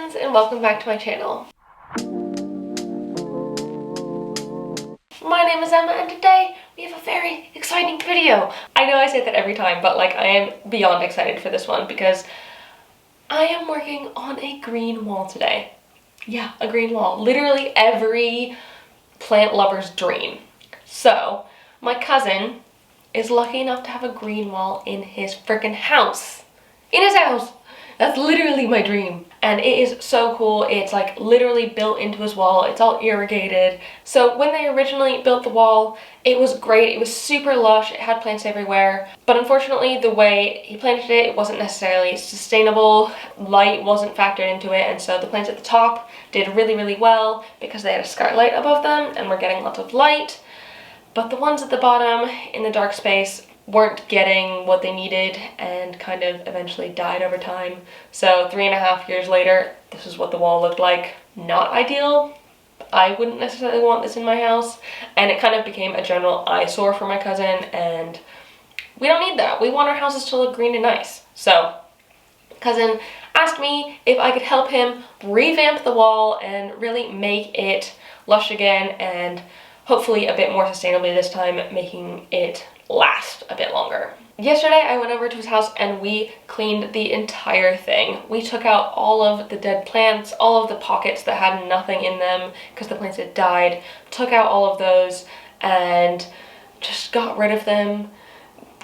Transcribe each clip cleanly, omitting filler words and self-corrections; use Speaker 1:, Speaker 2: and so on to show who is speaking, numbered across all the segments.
Speaker 1: friends, and welcome back to my channel. My name is Emma, and today we have a very exciting video. I know I say that every time, but like I am beyond excited for this one because I am working on a green wall today. Yeah, a green wall. Literally every plant lover's dream. So, my cousin is lucky enough to have a green wall in his freaking house. In his house! That's literally my dream. And it is so cool. It's like literally built into his wall. It's all irrigated. So when they originally built the wall, it was great. It was super lush. It had plants everywhere. But unfortunately, the way he planted it, it wasn't necessarily sustainable. Light wasn't factored into it. And so the plants at the top did really, really well because they had a skylight above them and were getting lots of light. But the ones at the bottom in the dark space weren't getting what they needed and kind of eventually died over time. So 3.5 years later, this is what the wall looked like. Not ideal. I wouldn't necessarily want this in my house. And it kind of became a general eyesore for my cousin, and we don't need that. We want our houses to look green and nice. So cousin asked me if I could help him revamp the wall and really make it lush again, and hopefully a bit more sustainably this time, making it last a bit longer. Yesterday I went over to his house and we cleaned the entire thing. We took out all of the dead plants, all of the pockets that had nothing in them because the plants had died, took out all of those and just got rid of them.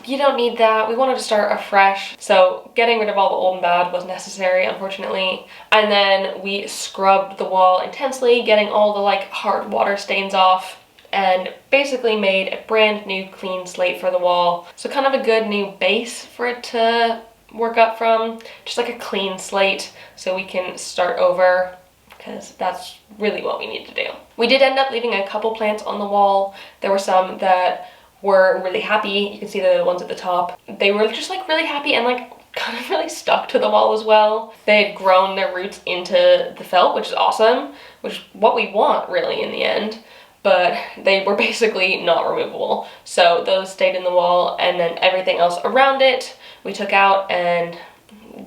Speaker 1: You don't need that. We wanted to start afresh, so getting rid of all the old and bad was necessary, unfortunately. And then we scrubbed the wall intensely, getting all the like hard water stains off, and basically made a brand new clean slate for the wall. So kind of a good new base for it to work up from, just like a clean slate so we can start over, because that's really what we need to do. We did end up leaving a couple plants on the wall. There were some that were really happy. You can see the ones at the top. They were just like really happy and like kind of really stuck to the wall as well. They had grown their roots into the felt, which is awesome, which is what we want really in the end. But they were basically not removable. So those stayed in the wall, and then everything else around it we took out and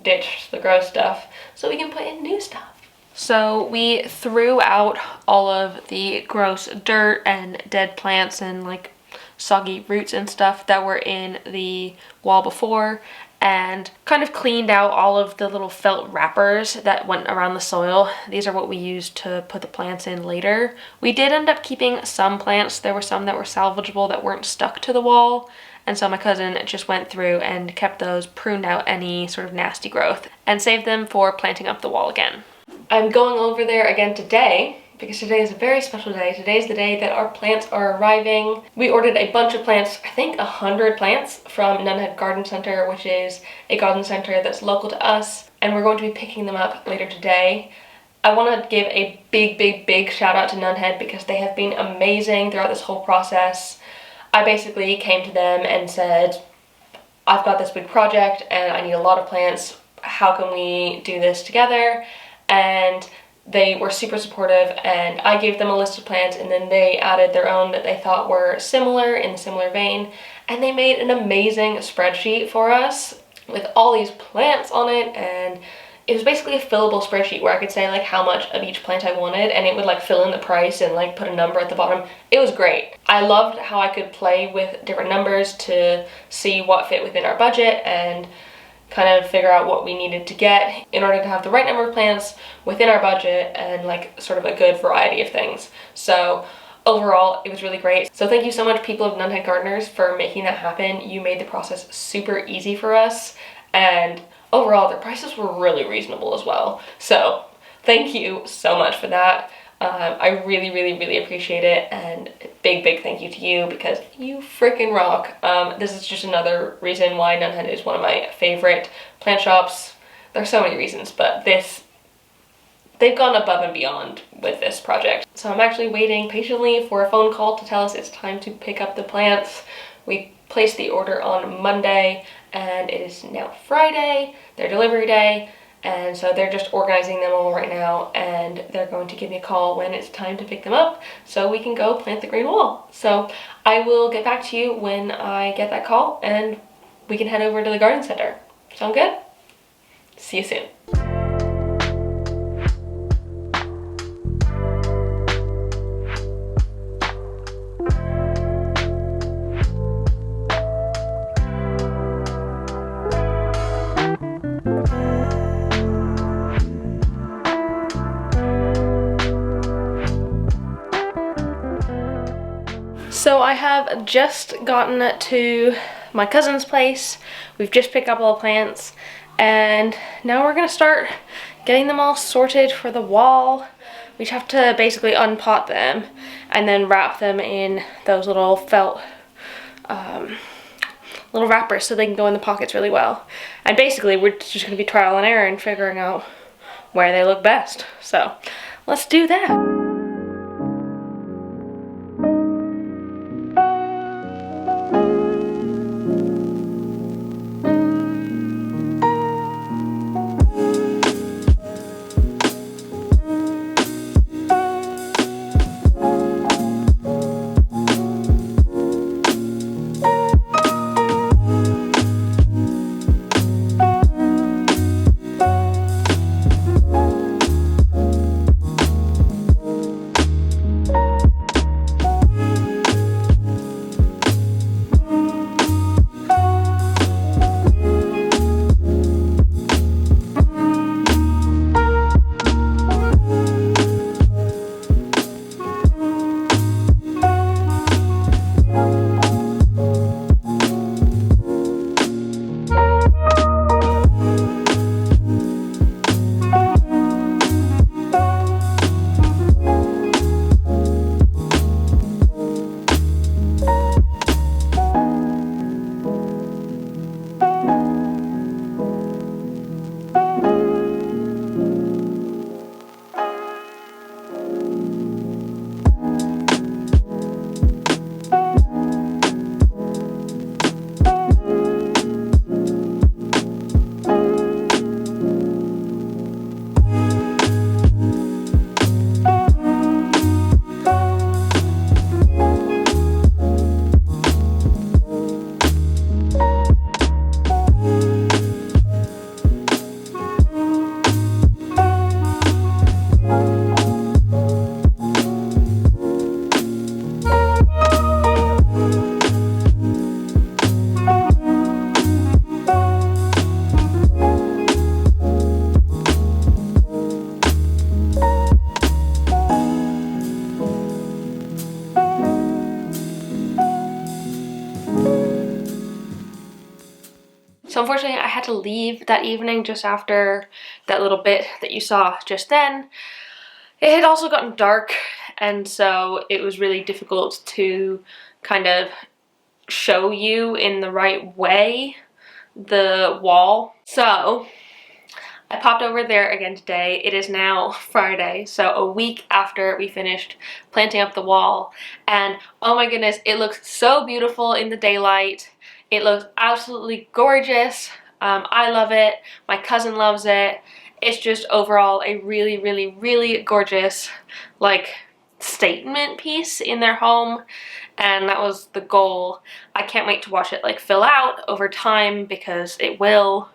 Speaker 1: ditched the gross stuff so we can put in new stuff. So we threw out all of the gross dirt and dead plants and like soggy roots and stuff that were in the wall before, and kind of cleaned out all of the little felt wrappers that went around the soil. These are what we used to put the plants in later. We did end up keeping some plants. There were some that were salvageable that weren't stuck to the wall, and so my cousin just went through and kept those, pruned out any sort of nasty growth, and saved them for planting up the wall again. I'm going over there again today because today is a very special day. Today's the day that our plants are arriving. We ordered a bunch of plants, I think 100 plants, from Nunhead Garden Center, which is a garden center that's local to us, and we're going to be picking them up later today. I want to give a big shout out to Nunhead because they have been amazing throughout this whole process. I basically came to them and said, I've got this big project and I need a lot of plants. How can we do this together? And they were super supportive, and I gave them a list of plants, and then they added their own that they thought were similar, in a similar vein, and they made an amazing spreadsheet for us with all these plants on it, and it was basically a fillable spreadsheet where I could say like how much of each plant I wanted, and it would like fill in the price and like put a number at the bottom. It was great. I loved how I could play with different numbers to see what fit within our budget and kind of figure out what we needed to get in order to have the right number of plants within our budget and like sort of a good variety of things. So overall, it was really great. So thank you so much, people of Nunhead Gardeners, for making that happen. You made the process super easy for us, and overall their prices were really reasonable as well. So thank you so much for that. I really appreciate it, and big thank you to you because you freaking rock. This is just another reason why Nunhead is one of my favorite plant shops. There's so many reasons, but they've gone above and beyond with this project. So I'm actually waiting patiently for a phone call to tell us it's time to pick up the plants. We placed the order on Monday and it is now Friday, their delivery day. And so they're just organizing them all right now, and they're going to give me a call when it's time to pick them up so we can go plant the green wall. So I will get back to you when I get that call and we can head over to the garden center. Sound good? See you soon. So I have just gotten to my cousin's place. We've just picked up all the plants and now we're gonna start getting them all sorted for the wall. We just have to basically unpot them and then wrap them in those little felt little wrappers so they can go in the pockets really well. And basically we're just gonna be trial and error and figuring out where they look best. So let's do that. So unfortunately I had to leave that evening just after that little bit that you saw just then. It had also gotten dark and so it was really difficult to kind of show you in the right way the wall. So I popped over there again today. It is now Friday, so a week after we finished planting up the wall, and oh my goodness, it looks so beautiful in the daylight. It looks absolutely gorgeous. I love it. My cousin loves it. It's just overall a really, really, really gorgeous, like, statement piece in their home, and that was the goal. I can't wait to watch it like fill out over time because it will.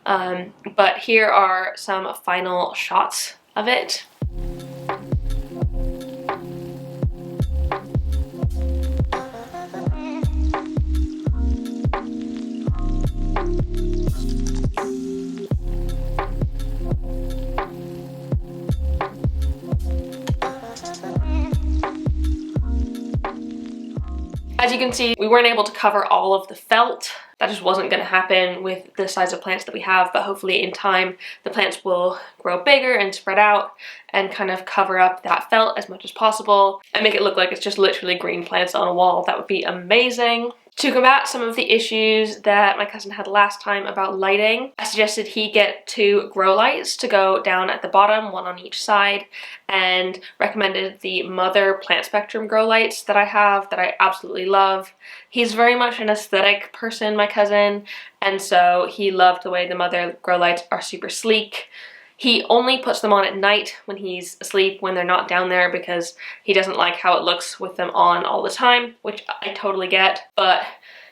Speaker 1: But here are some final shots of it. As you can see, we weren't able to cover all of the felt. That just wasn't going to happen with the size of plants that we have, but hopefully in time the plants will grow bigger and spread out and kind of cover up that felt as much as possible and make it look like it's just literally green plants on a wall. That would be amazing. To combat some of the issues that my cousin had last time about lighting, I suggested he get 2 grow lights to go down at the bottom, 1 on each side, and recommended the Mother Plant Spectrum grow lights that I have that I absolutely love. He's very much an aesthetic person, my cousin, and so he loved the way the Mother grow lights are super sleek. He only puts them on at night when he's asleep, when they're not down there, because he doesn't like how it looks with them on all the time, which I totally get. But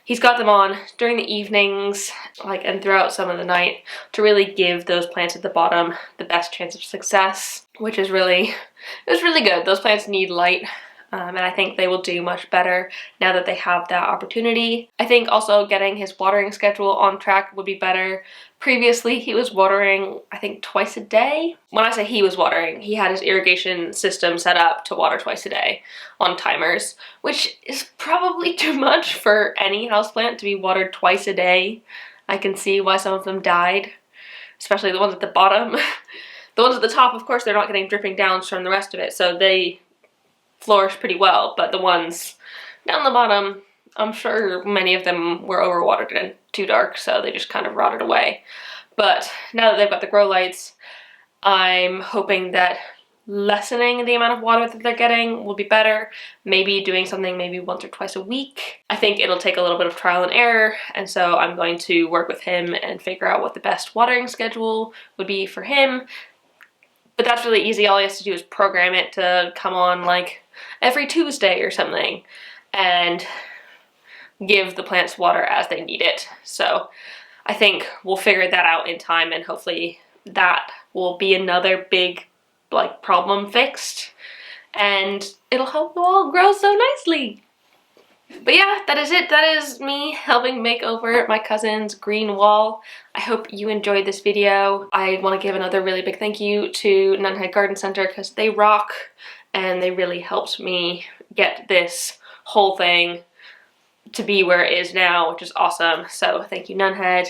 Speaker 1: he's got them on during the evenings, and throughout some of the night to really give those plants at the bottom the best chance of success, which is really, it was really good. Those plants need light. and I think they will do much better now that they have that opportunity. I think also getting his watering schedule on track would be better. Previously, he was watering, I think, twice a day. When I say he was watering, he had his irrigation system set up to water twice a day on timers, which is probably too much for any houseplant to be watered twice a day. I can see why some of them died, especially the ones at the bottom. The ones at the top, of course, they're not getting dripping downs from the rest of it, so they flourish pretty well, but the ones down the bottom, I'm sure many of them were overwatered and too dark, so they just kind of rotted away. But now that they've got the grow lights, I'm hoping that lessening the amount of water that they're getting will be better. Maybe doing something maybe once or twice a week. I think it'll take a little bit of trial and error, and so I'm going to work with him and figure out what the best watering schedule would be for him. But that's really easy. All he has to do is program it to come on like every Tuesday or something and give the plants water as they need it. So I think we'll figure that out in time, and hopefully that will be another big like problem fixed, and it'll help them all grow so nicely. But yeah, that is it. That is me helping make over my cousin's green wall. I hope you enjoyed this video. I want to give another really big thank you to Nunhead Garden Center because they rock and they really helped me get this whole thing to be where it is now, which is awesome. So thank you, Nunhead.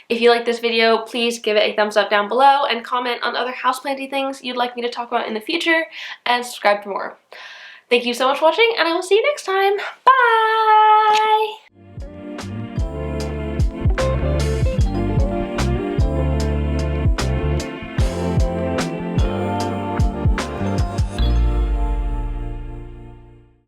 Speaker 1: If you like this video, please give it a thumbs up down below and comment on other houseplanty things you'd like me to talk about in the future, and subscribe for more. Thank you so much for watching, and I will see you next time. Bye!